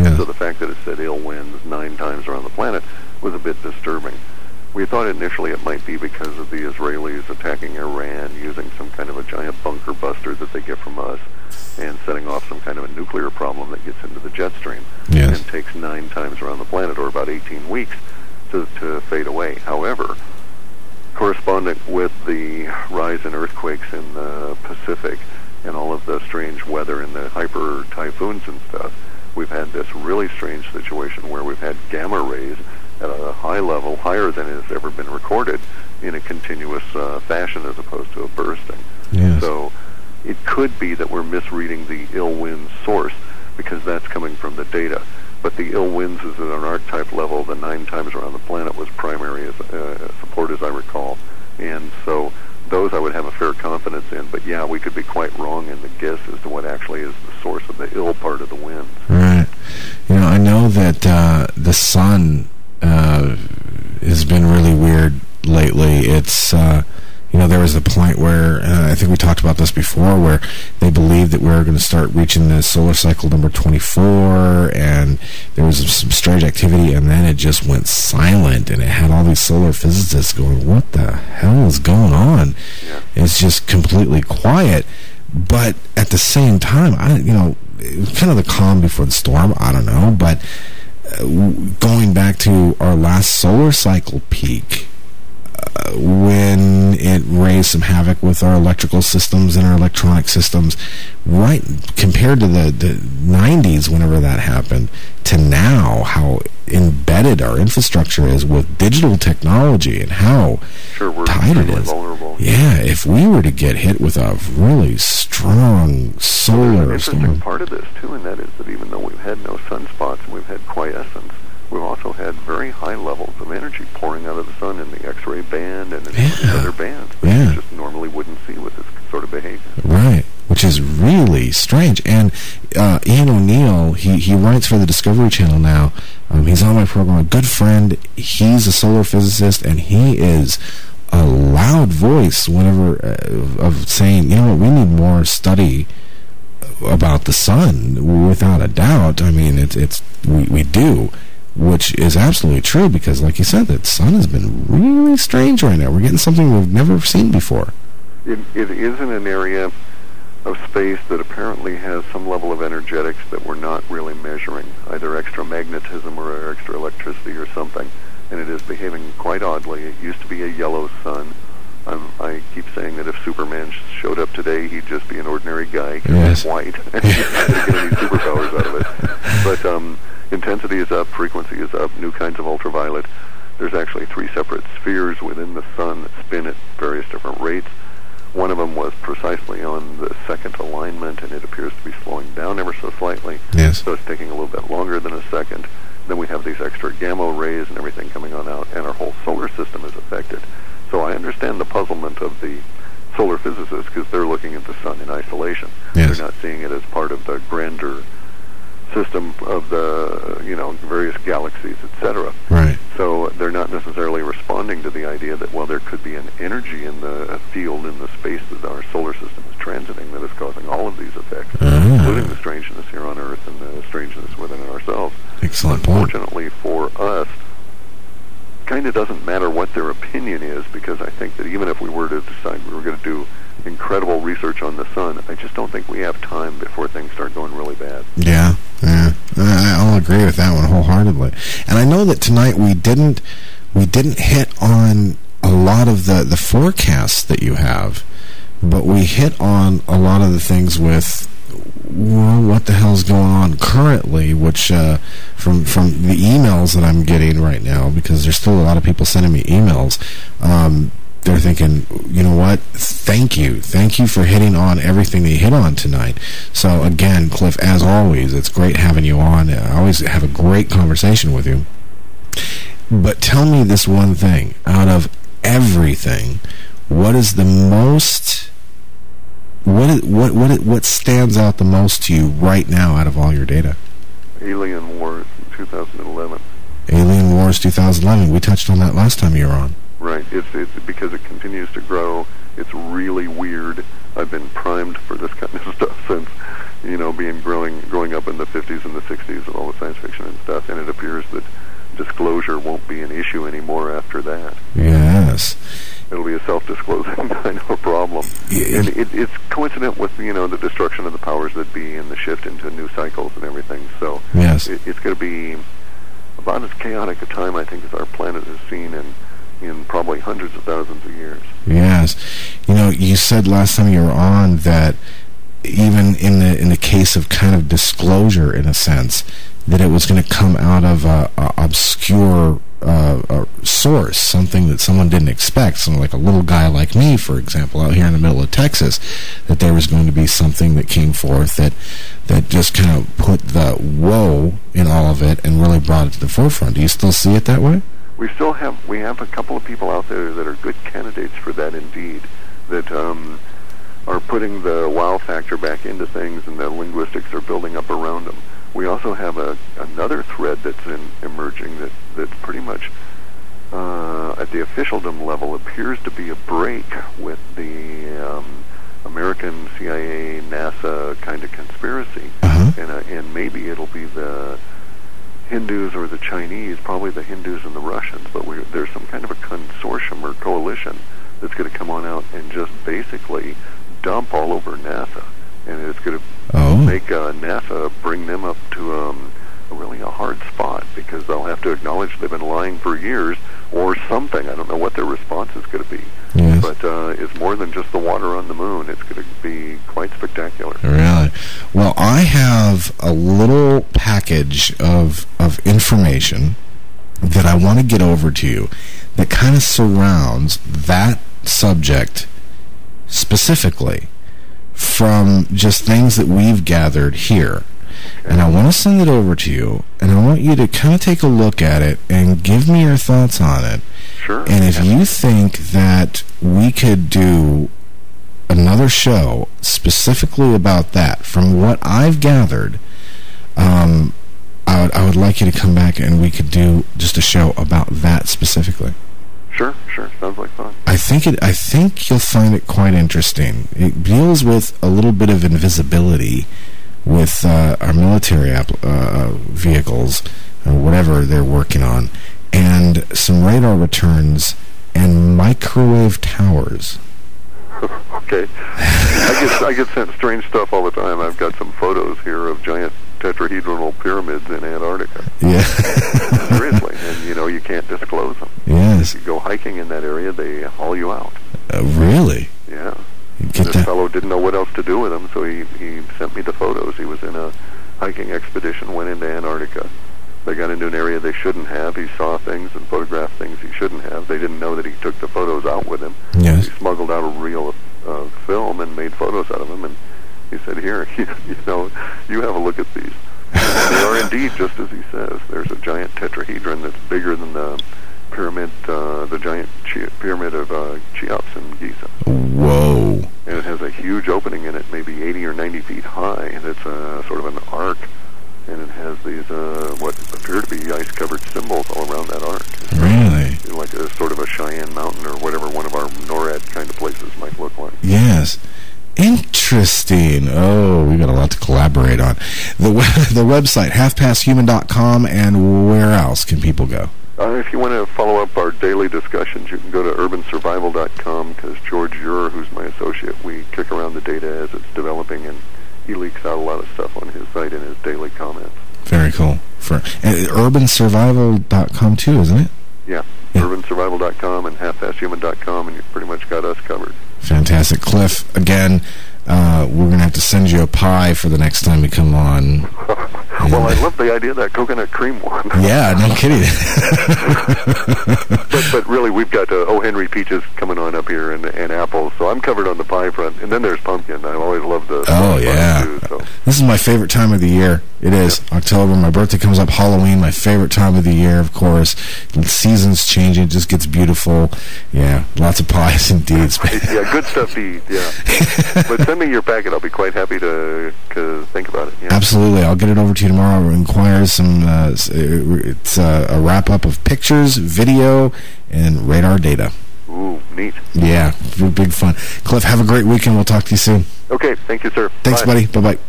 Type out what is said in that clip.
Yes. So the fact that it said ill winds 9 times around the planet was a bit disturbing. We thought initially it might be because of the Israelis attacking Iran using some kind of a giant bunker buster that they get from us and setting off some kind of a nuclear problem that gets into the jet stream Yes. and takes 9 times around the planet, or about 18 weeks, to fade away. However, corresponding with the rise in earthquakes in the Pacific and all of the strange weather and the hyper typhoons and stuff, we've had this really strange situation where we've had gamma rays at a high level, higher than has ever been recorded, in a continuous fashion as opposed to a bursting. Yes. So it could be that we're misreading the ill wind source, because that's coming from the data. But the ill winds is at an archetype level. The 9 times around the planet was primary as support, as I recall. And so those I would have a fair confidence in. But yeah, we could be quite wrong in the guess as to what actually is the source of the ill part of the winds. Right. You know, I know that the sun has been really weird lately. It's you know, there was a point where, I think we talked about this before, where they believed that we were going to start reaching the solar cycle number 24, and there was some strange activity, and then it just went silent, and it had all these solar physicists going, what the hell is going on? Yeah. It's just completely quiet. But at the same time, you know, it was kind of the calm before the storm, I don't know, but going back to our last solar cycle peak, when it raised some havoc with our electrical systems and our electronic systems, right, compared to the 90s, whenever that happened, to now, how embedded our infrastructure is with digital technology and how tight it is. Vulnerable. Yeah, if we were to get hit with a really strong solar There's an storm. interesting part of this, too, and that is that even though we've had no sunspots and we've had quiescence, we've also had very high levels of energy pouring out of the sun in the X-ray band and in other bands, which you just normally wouldn't see with this sort of behavior. Right, which is really strange. And Ian O'Neill, he writes for the Discovery Channel now. He's on my program, a good friend. He's a solar physicist, and he is a loud voice whenever of saying, you know what, we need more study about the sun, without a doubt. I mean, we do. Which is absolutely true, because, like you said, the sun has been really strange right now. We're getting something we've never seen before. It is in an area of space that apparently has some level of energetics that we're not really measuring, either extra magnetism or extra electricity or something, and it is behaving quite oddly. It used to be a yellow sun. I keep saying that if Superman showed up today, he'd just be an ordinary guy, because he's white, and he's not going to get any superpowers out of it. But intensity is up, frequency is up, new kinds of ultraviolet. There's actually 3 separate spheres within the sun that spin at various different rates. One of them was precisely on the second alignment, and it appears to be slowing down ever so slightly. Yes. So it's taking a little bit longer than a second. Then we have these extra gamma rays and everything coming on out, and our whole solar system is affected. So I understand the puzzlement of the solar physicists, because they're looking at the sun in isolation. Yes. They're not seeing it as part of the grander system of the, you know, various galaxies, etc. Right. So they're not necessarily responding to the idea that, well, there could be an energy in the field in the space that our solar system is transiting that is causing all of these effects, including the strangeness here on Earth and the strangeness within ourselves. Excellent point. Unfortunately for us, kind of doesn't matter what their opinion is, because I think that even if we were to decide we were going to do incredible research on the sun, I just don't think we have time before things start going really bad. Yeah. I'll agree with that one wholeheartedly. And I know that tonight we didn't hit on a lot of the forecasts that you have, but we hit on a lot of the things with, well, what the hell's going on currently, which from the emails that I'm getting right now, because there's still a lot of people sending me emails, they're thinking, you know what, thank you for hitting on everything that you hit on tonight. So again, Clif, as always, it's great having you on. I always have a great conversation with you. But tell me this one thing, out of everything, what is the most, what stands out the most to you right now out of all your data? Alien Wars 2011. Alien Wars 2011. We touched on that last time you were on. Right. It's because it continues to grow. It's really weird. I've been primed for this kind of stuff since growing up in the 50s and the 60s with all the science fiction and stuff, and it appears that disclosure won't be an issue anymore after that. Yes. It'll be a self-disclosing kind of a problem. And it's coincident with, the destruction of the powers that be and the shift into new cycles and everything. So yes. It's going to be about as chaotic a time, I think, as our planet has seen in probably hundreds of thousands of years. Yes. You said last time you were on that even in the case of kind of disclosure, in a sense, that it was going to come out of a obscure source, something that someone didn't expect, something like a little guy like me, for example, out here in the middle of Texas, that there was going to be something that came forth that just kind of put the whoa in all of it and really brought it to the forefront. Do you still see it that way? We have a couple of people out there that are good candidates for that, indeed, that are putting the wow factor back into things, and the linguistics are building up around them. We also have another thread that's emerging that's pretty much at the officialdom level appears to be a break with the American CIA, NASA kind of conspiracy, and maybe it'll be the Hindus or the Chinese, probably the Hindus and the Russians, but there's some kind of a consortium or coalition that's going to come on out and just basically dump all over NASA. And it's going to make NASA bring them up to really a hard spot, because they'll have to acknowledge they've been lying for years or something. I don't know what their response is going to be. Yes. But it's more than just the water on the moon. It's going to be quite spectacular. Really? Well, I have a little package of information that I want to get over to you that kind of surrounds that subject specifically, from just things that we've gathered here. And I want to send it over to you, and I want you to kind of take a look at it and give me your thoughts on it. Sure. And if you think that we could do another show specifically about that, from what I've gathered, I would like you to come back and we could do just a show about that specifically. Sure. Sounds like fun. I think you'll find it quite interesting. It deals with a little bit of invisibility with our military vehicles, or whatever they're working on, and some radar returns and microwave towers. Okay. I get sent strange stuff all the time. I've got some photos here of giant tetrahedral pyramids in Antarctica. Yeah. Seriously. And, you can't disclose them. Yes. If you go hiking in that area, they haul you out. Really? Yeah. This fellow didn't know what else to do with them, so he sent me the photos. He was in a hiking expedition, went into Antarctica. They got into an area they shouldn't have. He saw things and photographed things he shouldn't have. They didn't know that he took the photos out with him. Yes. He smuggled out a reel of film and made photos out of them, and he said, here, you have a look at these. And they are indeed, just as he says. There's a giant tetrahedron that's bigger than the pyramid, the giant pyramid of Cheops in Giza. Whoa. And it has a huge opening in it, maybe 80 or 90 feet high, and it's sort of an arc, and it has these, what appear to be ice-covered symbols all around that arc. Really? Like a sort of a Cheyenne Mountain or whatever one of our NORAD kind of places might look like. Yes. Interesting. Oh, we got a lot to collaborate on. The website, halfpasthuman.com, and where else can people go? If you want to follow up our daily discussions, you can go to urbansurvival.com, because George Ure, who's my associate, we kick around the data as it's developing, and he leaks out a lot of stuff on his site in his daily comments. Very cool. Urbansurvival.com too, isn't it? Yeah. Urbansurvival.com and halfpasthuman.com, and you've pretty much got us covered. Fantastic. Cliff, again, we're going to have to send you a pie for the next time we come on. Well, I love the idea of that coconut cream one. Yeah, no kidding. but really, we've got O. Henry peaches coming on up here, and apples, so I'm covered on the pie front. And then there's pumpkin. I always love the yeah. too, so. This is my favorite time of the year. It is. Yeah. October. My birthday comes up. Halloween, my favorite time of the year, of course. The season's changing. It just gets beautiful. Yeah, lots of pies indeed. Yeah, good stuff to eat, yeah. But send me your packet. I'll be quite happy to think about it. Yeah. Absolutely. I'll get it over to you tomorrow. It requires some, it's a wrap-up of pictures, video, and radar data. Ooh, neat. Yeah, big fun. Cliff, have a great weekend. We'll talk to you soon. Okay, thank you, sir. Thanks, Bye. buddy. Bye-bye.